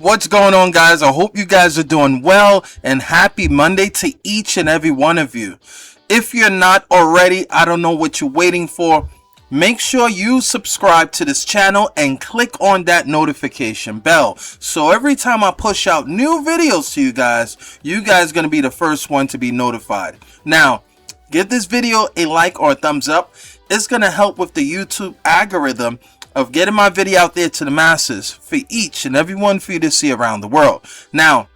What's going on, guys? I hope you guys are doing well, and happy Monday to each and every one of you. If you're not already, I don't know what you're waiting for. Make sure you subscribe to this channel and click on that notification bell. So every time I push out new videos to you guys are going to be the first one to be notified. Now, give this video a like or a thumbs up. It's going to help with the YouTube algorithm of getting my video out there to the masses for each and every one for you to see around the world. Now,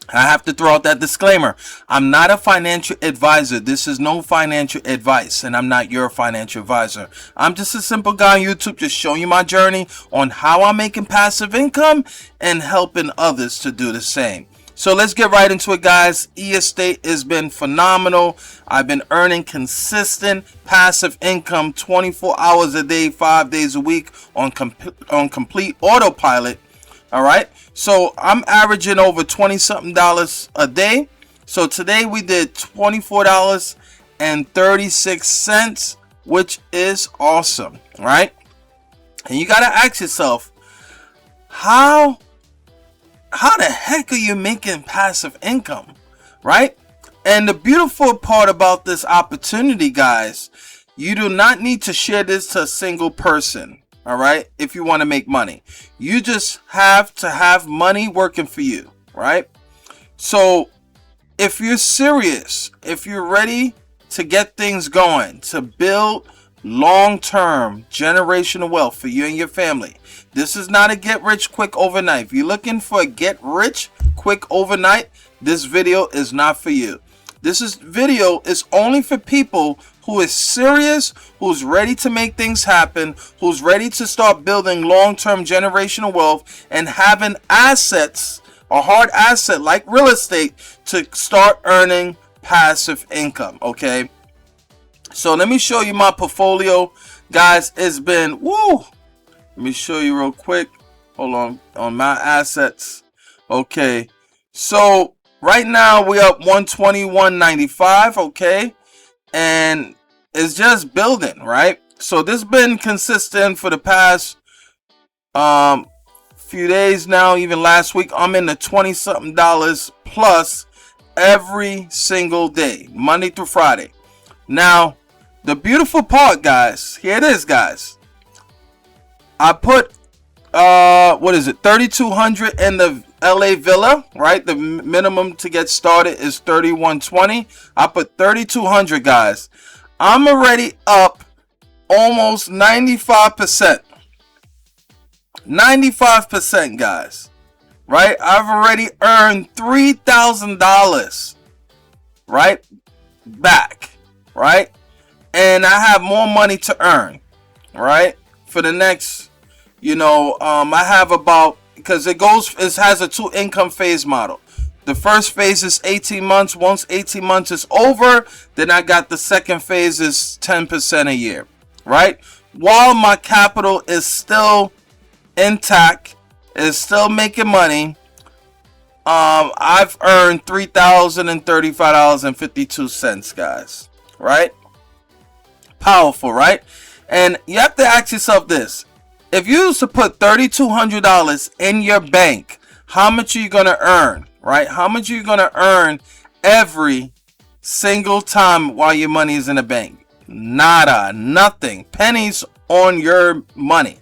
I have to throw out that disclaimer. I'm not a financial advisor. This is no financial advice, and I'm not your financial advisor. I'm just a simple guy on YouTube just showing you my journey on how I'm making passive income and helping others to do the same. So let's get right into it, guys. E-estate has been phenomenal. I've been earning consistent passive income 24 hours a day, 5 days a week on complete autopilot. All right. So I'm averaging over $20-something a day. So today we did $24.36, which is awesome. All right. And you got to ask yourself, how the heck are you making passive income, right? And the beautiful part about this opportunity, guys, you do not need to share this to a single person, all right? If you want to make money, you just have to have money working for you, right? So if you're serious, if you're ready to get things going, to build long-term generational wealth for you and your family, this is not a get rich quick overnight. If you're looking for a get rich quick overnight, this video is not for you. Video is only for people who is serious, who's ready to make things happen, who's ready to start building long-term generational wealth and having assets, a hard asset like real estate, to start earning passive income. Okay, so let me show you my portfolio, guys. It's been woo. Let me show you real quick. Hold on my assets. Okay, so right now we up 121.95. Okay, and it's just building, right? So this has been consistent for the past few days now. Even last week, I'm in the $20-something plus every single day, Monday through Friday. Now, the beautiful part, guys, here it is, guys. I put what is it, 3,200 in the LA villa, right? The minimum to get started is 3,120. I put 3,200, guys. I'm already up almost 95%. 95%, guys. Right? I've already earned $3,000 right back, right? And I have more money to earn, right? For the next, I have about, because it has a 2 income phase model. The first phase is 18 months. Once 18 months is over, then I got the second phase is 10% a year, right? While my capital is still intact, is still making money, I've earned $3,035.52, guys, right? Powerful, right? And you have to ask yourself this. If you used to put $3,200 in your bank, how much are you going to earn, right? How much are you going to earn every single time while your money is in the bank? Nada, nothing. Pennies on your money.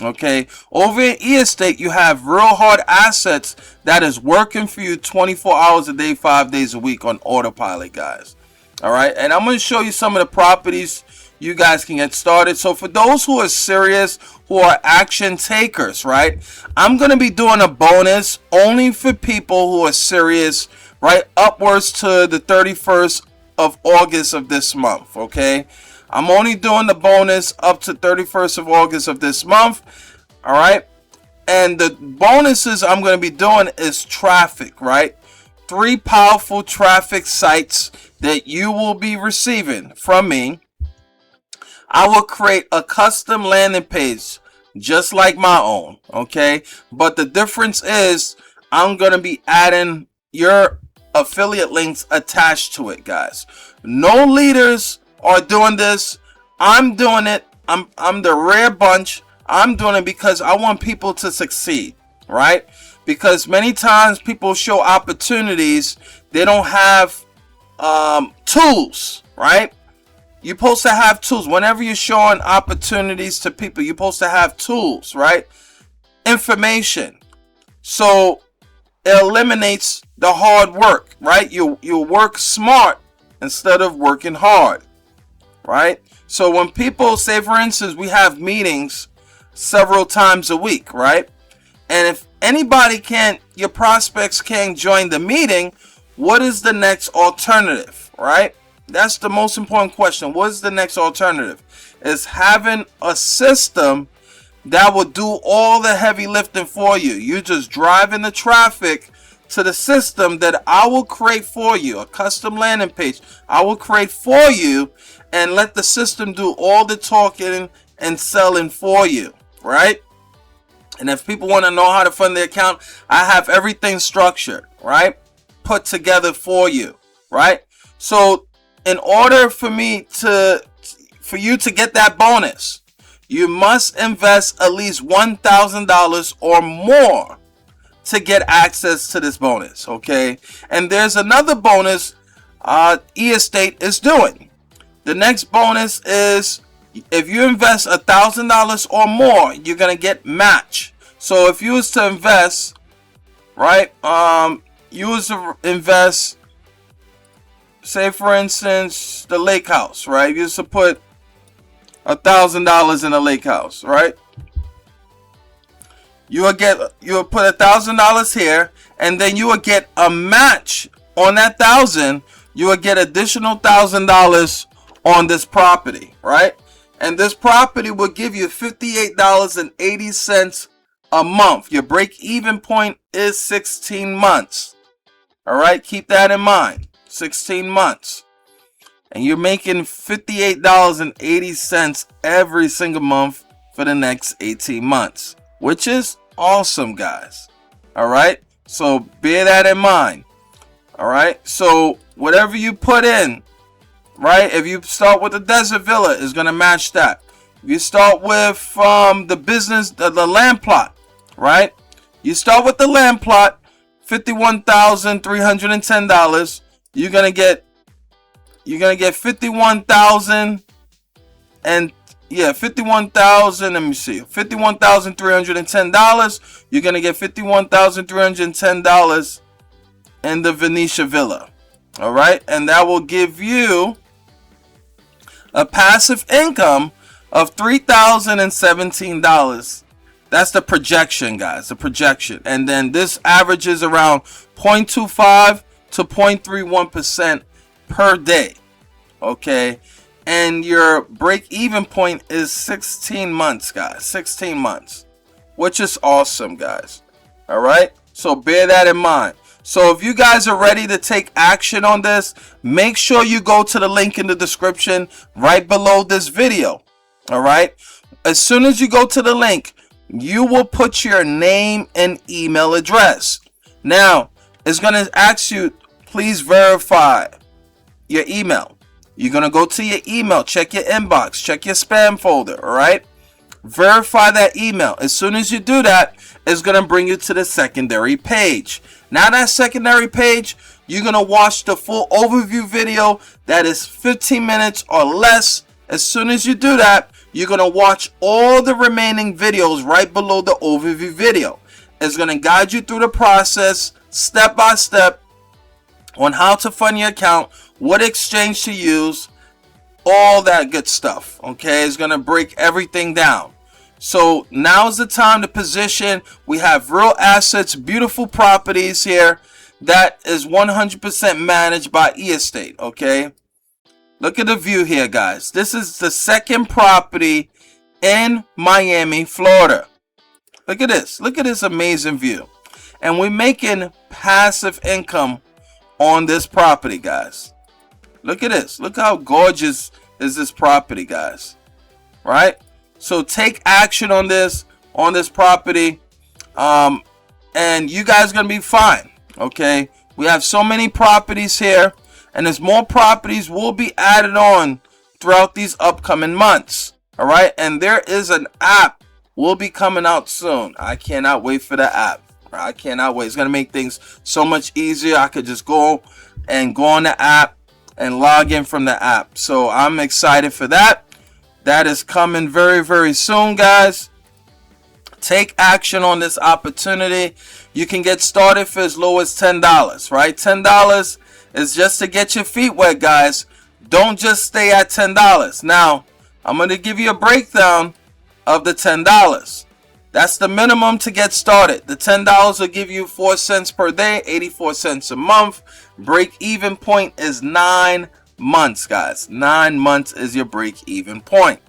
Okay, over in E-estate, you have real hard assets that is working for you 24 hours a day, 5 days a week on autopilot, guys. All right, and I'm going to show you some of the properties you guys can get started. So for those who are serious, who are action takers, right, I'm going to be doing a bonus only for people who are serious, right, upwards to the 31st of August of this month. Okay, I'm only doing the bonus up to 31st of August of this month. All right, and the bonuses I'm going to be doing is traffic, right? 3 powerful traffic sites that you will be receiving from me. I will create a custom landing page just like my own, okay? But the difference is I'm going to be adding your affiliate links attached to it, guys. No leaders are doing this. I'm doing it. I'm the rare bunch. I'm doing it because I want people to succeed, right? because many times people show opportunities, they don't have tools, right? You're supposed to have tools. Whenever you're showing opportunities to people, you're supposed to have tools, right? Information. So it eliminates the hard work, right? You work smart instead of working hard, right? So when people say, for instance, we have meetings several times a week, right? And if anybody can't, your prospects can't join the meeting, what is the next alternative, right? That's the most important question. What is the next alternative? Is having a system that will do all the heavy lifting for you. You just driving the traffic to the system that I will create for you, a custom landing page I will create for you, and let the system do all the talking and selling for you, right? And if people want to know how to fund their account, I have everything structured, right? Put together for you, right? So in order for you to get that bonus, you must invest at least $1,000 or more to get access to this bonus, okay? And there's another bonus eState is doing. The next bonus is if you invest $1,000 or more, you're gonna get match. So if you was to invest, right, you was to invest, say for instance, the lake house, right? You used to put $1,000 in a lake house, right? You will put $1,000 here, and then you will get a match on that $1,000. You will get additional $1,000 on this property, right? And this property will give you $58.80 a month. Your break-even point is 16 months. All right, keep that in mind. 16 months. And you're making $58.80 every single month for the next 18 months, which is awesome, guys. All right, so bear that in mind. All right, so whatever you put in, right, if you start with the desert villa, is going to match that. If you start with the business, the land plot, right, you start with the land plot, $51,310. You're gonna get 51,000 and yeah, 51,000. Let me see, $51,310. You're gonna get $51,310 in the Venetia Villa. All right, and that will give you a passive income of $3,017. That's the projection, guys. The projection, and then this averages around 0.25 to 0.31% per day. Okay, and your break-even point is 16 months, guys. 16 months, which is awesome, guys. All right, so bear that in mind. So if you guys are ready to take action on this, make sure you go to the link in the description right below this video. All right, as soon as you go to the link, you will put your name and email address. Now it's going to ask you, please verify your email. You're going to go to your email, check your inbox, check your spam folder, all right? Verify that email. As soon as you do that, it's going to bring you to the secondary page. Now that secondary page, you're going to watch the full overview video that is 15 minutes or less. As soon as you do that, you're going to watch all the remaining videos right below the overview video. It's going to guide you through the process step by step on how to fund your account, what exchange to use, all that good stuff. Okay, it's going to break everything down. So now is the time to position. We have real assets, beautiful properties here that is 100% managed by eState. Okay, look at the view here, guys. This is the second property in Miami, Florida. Look at this. Look at this amazing view. And we're making passive income on this property, guys. Look at this. Look how gorgeous is this property, guys. Right? So take action on this property. And you guys are going to be fine. Okay? We have so many properties here. And there's more properties will be added on throughout these upcoming months. All right? And there is an app will be coming out soon. I cannot wait for the app. I cannot wait. It's going to make things so much easier. I could just go on the app and log in from the app. So I'm excited for that. That is coming very, very soon, guys. Take action on this opportunity. You can get started for as low as $10, right? $10 is just to get your feet wet, guys. Don't just stay at $10. Now, I'm going to give you a breakdown of the $10. That's the minimum to get started. The $10 will give you 4 cents per day, 84 cents a month. Break even point is 9 months, guys. 9 months is your break even point.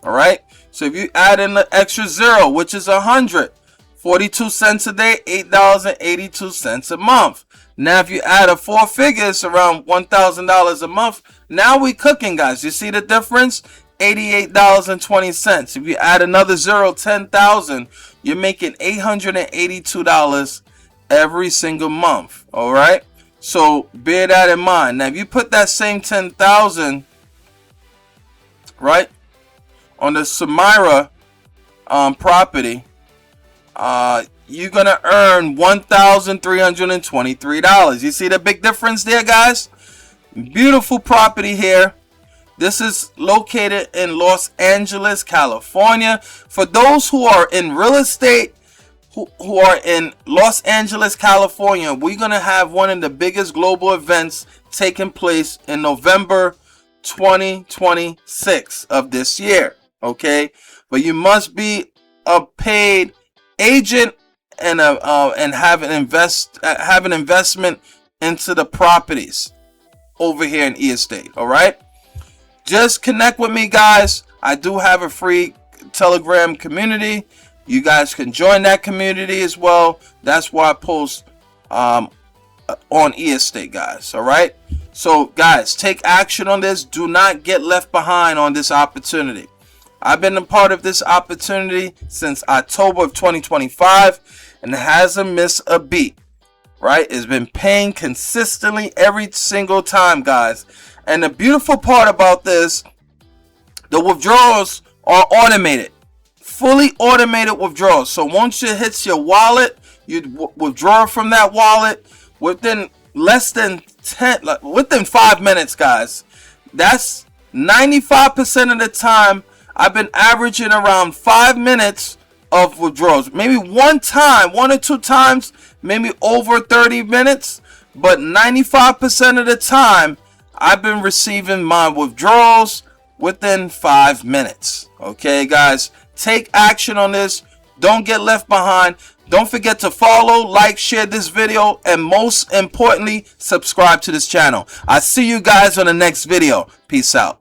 All right. So if you add in the extra 0, which is 100, 42 cents a day, $8.82 a month. Now, if you add a 4 figures, around $1,000 a month, now we cooking, guys. You see the difference? $88.20. If you add another 0, 10,000, you're making $882 every single month. All right. So bear that in mind. Now, if you put that same 10,000, right, on the Samira property, you're gonna earn $1,323. You see the big difference there, guys? Beautiful property here. This is located in Los Angeles, California. For those who are in real estate, who are in Los Angeles, California, we're going to have one of the biggest global events taking place in November 2026 of this year. Okay? But you must be a paid agent and have an investment into the properties over here in E-Estate. All right? Just connect with me, guys. I do have a free Telegram community. You guys can join that community as well. That's why I post on E-Estate, guys. All right. So, guys, take action on this. Do not get left behind on this opportunity. I've been a part of this opportunity since October of 2025 and hasn't missed a beat. Right? It's been paying consistently every single time, guys. And the beautiful part about this, the withdrawals are automated. Fully automated withdrawals. So once it hits your wallet, you withdraw from that wallet within within 5 minutes, guys. That's 95% of the time. I've been averaging around 5 minutes of withdrawals. Maybe one or two times, maybe over 30 minutes. But 95% of the time, I've been receiving my withdrawals within 5 minutes. Okay, guys, take action on this. Don't get left behind. Don't forget to follow, like, share this video, and most importantly, subscribe to this channel. I'll see you guys on the next video. Peace out.